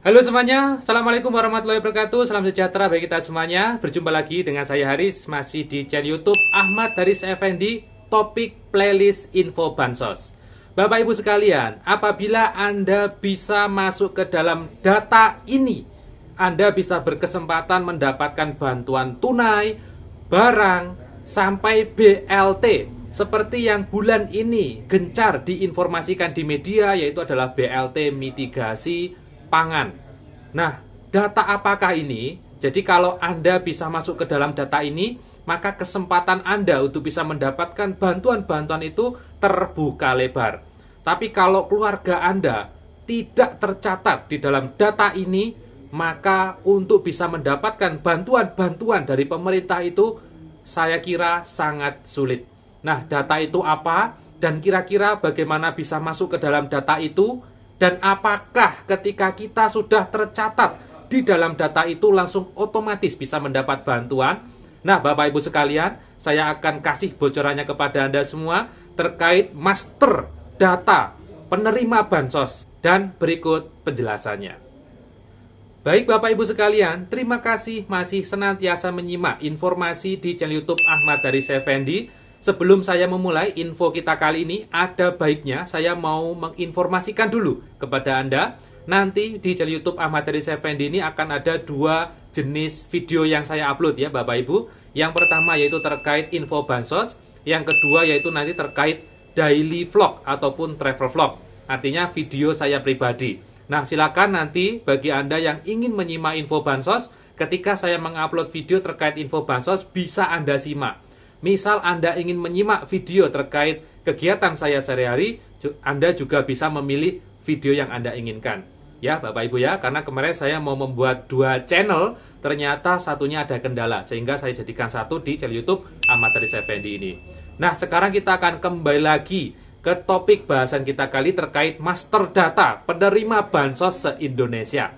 Halo semuanya, Assalamualaikum warahmatullahi wabarakatuh. Salam sejahtera bagi kita semuanya. Berjumpa lagi dengan saya Haris, masih di channel YouTube Ahmad Haris Effendi, topik playlist info bansos. Bapak Ibu sekalian, apabila Anda bisa masuk ke dalam data ini, Anda bisa berkesempatan mendapatkan bantuan tunai, barang, sampai BLT. Seperti yang bulan ini gencar diinformasikan di media, yaitu adalah BLT mitigasi pangan. Nah, data apakah ini? Jadi kalau Anda bisa masuk ke dalam data ini, maka kesempatan Anda untuk bisa mendapatkan bantuan-bantuan itu terbuka lebar. Tapi kalau keluarga Anda tidak tercatat di dalam data ini, maka untuk bisa mendapatkan bantuan-bantuan dari pemerintah itu, saya kira sangat sulit. Nah, data itu apa? Dan kira-kira bagaimana bisa masuk ke dalam data itu? Dan apakah ketika kita sudah tercatat di dalam data itu langsung otomatis bisa mendapat bantuan? Nah, Bapak Ibu sekalian, saya akan kasih bocorannya kepada Anda semua terkait master data penerima bansos. Dan berikut penjelasannya. Baik Bapak Ibu sekalian, terima kasih masih senantiasa menyimak informasi di channel YouTube Ahmad Haris Effendi. Sebelum saya memulai info kita kali ini, ada baiknya saya mau menginformasikan dulu kepada Anda. Nanti di channel YouTube Ahmad Haris Effendi ini akan ada dua jenis video yang saya upload ya Bapak Ibu. Yang pertama yaitu terkait info bansos, yang kedua yaitu nanti terkait daily vlog ataupun travel vlog. Artinya video saya pribadi. Nah, silakan nanti bagi Anda yang ingin menyimak info bansos, ketika saya mengupload video terkait info bansos bisa Anda simak. Misal Anda ingin menyimak video terkait kegiatan saya sehari-hari, Anda juga bisa memilih video yang Anda inginkan. Ya Bapak Ibu ya, karena kemarin saya mau membuat dua channel, ternyata satunya ada kendala, sehingga saya jadikan satu di channel YouTube Ahmad Haris Effendi ini. Nah, sekarang kita akan kembali lagi ke topik bahasan kita kali terkait master data penerima bansos se-Indonesia.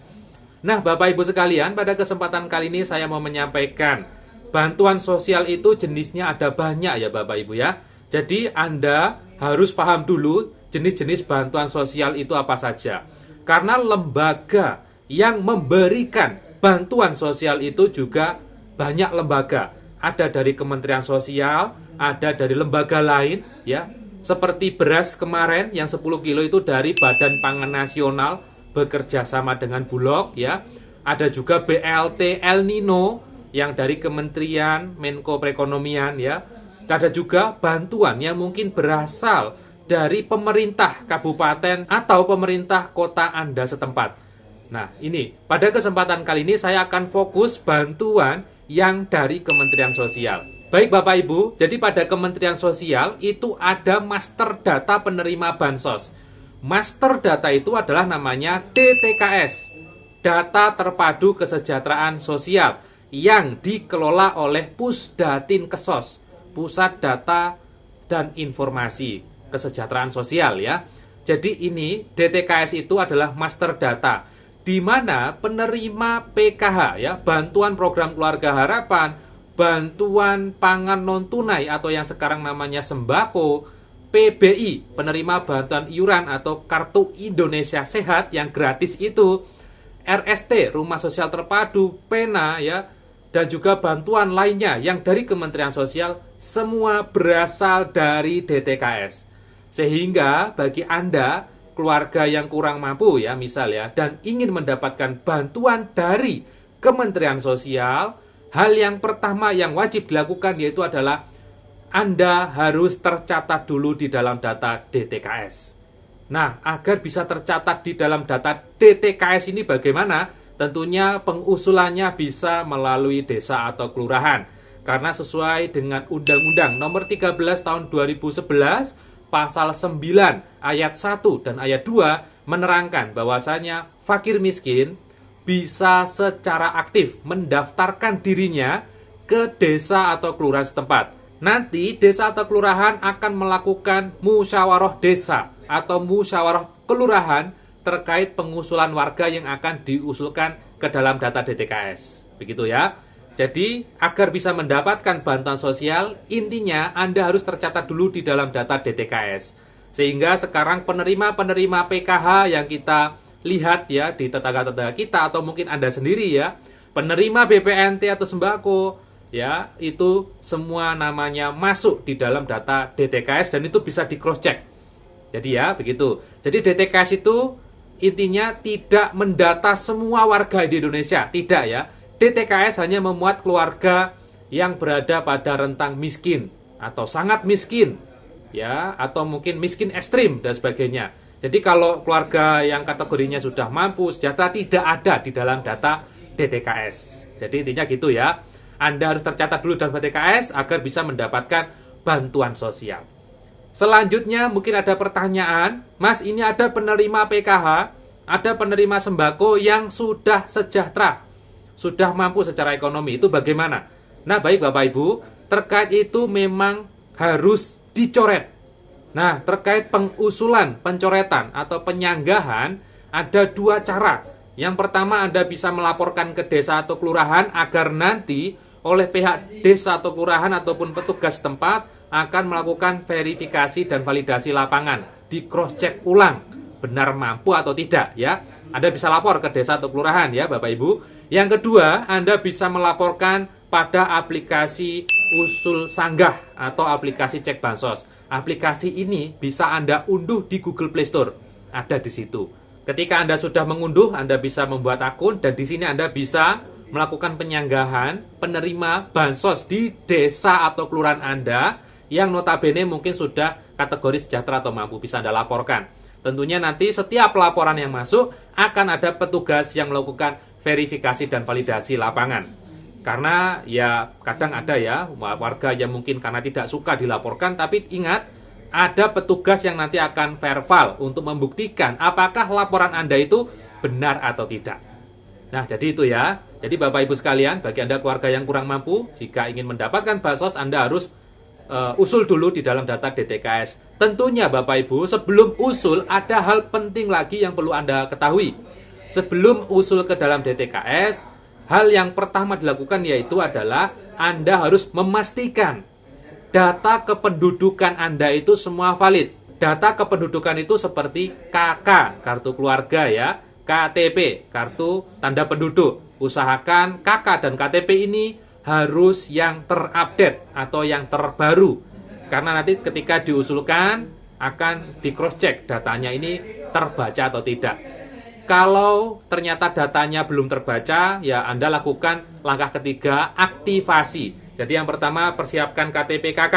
Nah, Bapak Ibu sekalian, pada kesempatan kali ini saya mau menyampaikan bantuan sosial itu jenisnya ada banyak ya Bapak Ibu ya. Jadi Anda harus paham dulu jenis-jenis bantuan sosial itu apa saja. Karena lembaga yang memberikan bantuan sosial itu juga banyak lembaga. Ada dari Kementerian Sosial, ada dari lembaga lain ya. Seperti beras kemarin yang 10 kilo itu dari Badan Pangan Nasional bekerja sama dengan Bulog ya. Ada juga BLT El Nino yang dari Kementerian Menko Perekonomian ya. Ada juga bantuan yang mungkin berasal dari pemerintah kabupaten atau pemerintah kota Anda setempat. Nah, ini pada kesempatan kali ini saya akan fokus bantuan yang dari Kementerian Sosial. Baik Bapak Ibu, jadi pada Kementerian Sosial itu ada master data penerima bansos. Master data itu adalah namanya DTKS, Data Terpadu Kesejahteraan Sosial, yang dikelola oleh Pusdatin Kesos, Pusat Data dan Informasi Kesejahteraan Sosial ya. Jadi ini DTKS itu adalah master data di mana penerima PKH ya, bantuan program keluarga harapan, bantuan pangan non tunai atau yang sekarang namanya sembako, PBI, penerima bantuan iuran atau Kartu Indonesia Sehat yang gratis itu, RST, Rumah Sosial Terpadu, Pena ya, dan juga bantuan lainnya yang dari Kementerian Sosial, semua berasal dari DTKS. Sehingga bagi Anda, keluarga yang kurang mampu ya misal ya, dan ingin mendapatkan bantuan dari Kementerian Sosial, hal yang pertama yang wajib dilakukan yaitu adalah Anda harus tercatat dulu di dalam data DTKS. Nah, agar bisa tercatat di dalam data DTKS ini bagaimana? Tentunya pengusulannya bisa melalui desa atau kelurahan. Karena sesuai dengan Undang-Undang Nomor 13 Tahun 2011, Pasal 9 Ayat 1 dan Ayat 2 menerangkan bahwasanya fakir miskin bisa secara aktif mendaftarkan dirinya ke desa atau kelurahan setempat. Nanti desa atau kelurahan akan melakukan musyawarah desa atau musyawarah kelurahan terkait pengusulan warga yang akan diusulkan ke dalam data DTKS. Begitu ya. Jadi, agar bisa mendapatkan bantuan sosial, intinya Anda harus tercatat dulu di dalam data DTKS. Sehingga sekarang penerima-penerima PKH yang kita lihat ya di tetangga-tetangga kita atau mungkin Anda sendiri ya, penerima BPNT atau sembako ya, itu semua namanya masuk di dalam data DTKS dan itu bisa di cross check. Jadi ya begitu. Jadi DTKS itu intinya tidak mendata semua warga di Indonesia, tidak ya. DTKS hanya memuat keluarga yang berada pada rentang miskin atau sangat miskin ya, atau mungkin miskin ekstrim dan sebagainya. Jadi kalau keluarga yang kategorinya sudah mampu, sejahtera tidak ada di dalam data DTKS. Jadi intinya gitu ya. Anda harus tercatat dulu dalam DTKS agar bisa mendapatkan bantuan sosial. Selanjutnya mungkin ada pertanyaan, Mas, ini ada penerima PKH, ada penerima sembako yang sudah sejahtera, sudah mampu secara ekonomi, itu bagaimana? Nah, baik Bapak Ibu, terkait itu memang harus dicoret. Nah, terkait pengusulan, pencoretan, atau penyanggahan, ada dua cara. Yang pertama, Anda bisa melaporkan ke desa atau kelurahan agar nanti oleh pihak desa atau kelurahan ataupun petugas tempat akan melakukan verifikasi dan validasi lapangan. Di cross-check ulang, benar mampu atau tidak ya. Anda bisa lapor ke desa atau kelurahan ya Bapak Ibu. Yang kedua, Anda bisa melaporkan pada aplikasi Usul Sanggah atau aplikasi Cek Bansos. Aplikasi ini bisa Anda unduh di Google Play Store. Ada di situ. Ketika Anda sudah mengunduh, Anda bisa membuat akun dan di sini Anda bisa melakukan penyanggahan penerima bansos di desa atau kelurahan Anda yang notabene mungkin sudah kategori sejahtera atau mampu, bisa Anda laporkan. Tentunya nanti setiap laporan yang masuk akan ada petugas yang melakukan verifikasi dan validasi lapangan. Karena ya kadang ada ya warga yang mungkin karena tidak suka dilaporkan, tapi ingat ada petugas yang nanti akan verbal untuk membuktikan apakah laporan Anda itu benar atau tidak. Nah, jadi itu ya. Jadi Bapak Ibu sekalian, bagi Anda keluarga yang kurang mampu, jika ingin mendapatkan bansos, Anda harus usul dulu di dalam data DTKS. Tentunya Bapak Ibu, sebelum usul ada hal penting lagi yang perlu Anda ketahui. Sebelum usul ke dalam DTKS, hal yang pertama dilakukan yaitu adalah Anda harus memastikan data kependudukan Anda itu semua valid. Data kependudukan itu seperti KK, kartu keluarga ya, KTP, kartu tanda penduduk. Usahakan KK dan KTP ini harus yang terupdate atau yang terbaru. Karena nanti ketika diusulkan akan di cross check datanya ini terbaca atau tidak. Kalau ternyata datanya belum terbaca, ya Anda lakukan langkah ketiga, aktivasi. Jadi yang pertama persiapkan KTP KK,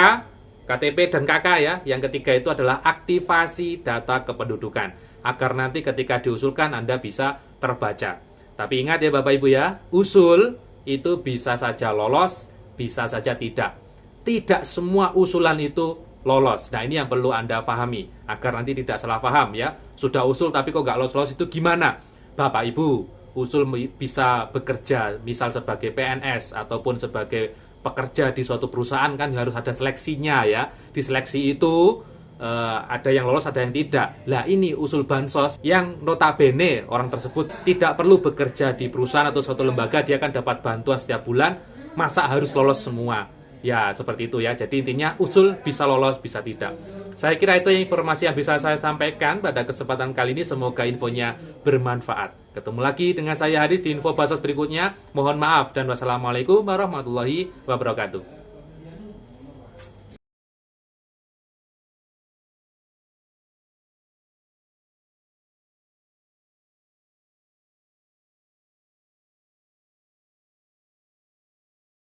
KTP dan KK ya. Yang ketiga itu adalah aktivasi data kependudukan. Agar nanti ketika diusulkan Anda bisa terbaca. Tapi ingat ya Bapak Ibu ya, usul itu bisa saja lolos, bisa saja tidak. Tidak semua usulan itu lolos. Nah ini yang perlu Anda pahami agar nanti tidak salah paham ya. Sudah usul tapi kok nggak lolos-lolos itu gimana? Bapak Ibu, usul bisa bekerja misal sebagai PNS ataupun sebagai pekerja di suatu perusahaan kan harus ada seleksinya ya. Di seleksi itu ada yang lolos, ada yang tidak. Lah ini usul bansos yang notabene orang tersebut tidak perlu bekerja di perusahaan atau suatu lembaga, dia akan dapat bantuan setiap bulan. Masa harus lolos semua? Ya seperti itu ya. Jadi intinya usul bisa lolos, bisa tidak. Saya kira itu informasi yang bisa saya sampaikan pada kesempatan kali ini. Semoga infonya bermanfaat. Ketemu lagi dengan saya Haris di info bansos berikutnya. Mohon maaf dan wassalamualaikum warahmatullahi wabarakatuh.